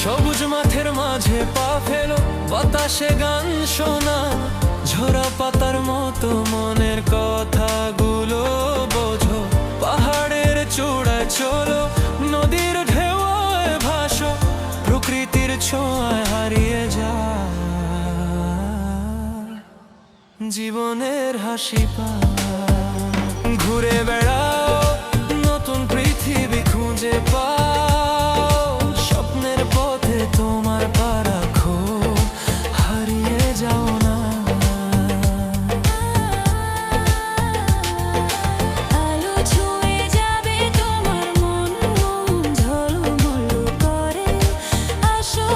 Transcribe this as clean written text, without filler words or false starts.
সবুজ মাঠের মাঝে পা ফেলো, বাতাসে গান শোনা, ঝরা পাতার মতো মনের কথাগুলো বোঝো। পাহাড়ের চূড়ায় চলো, নদীর ঢেউয়ে ভাসো, প্রকৃতির ছোঁয়ায় হারিয়ে যা জীবনের হাসি পা। ঘুরে বেড়াও, নতুন পৃথিবী খুঁজে পাও, স্বপ্নের পথে তোমার পা রাখো, হারিয়ে যাও না। আলো ছুঁয়ে যাবে তোমার মন, মন ঝলমল করে, আসো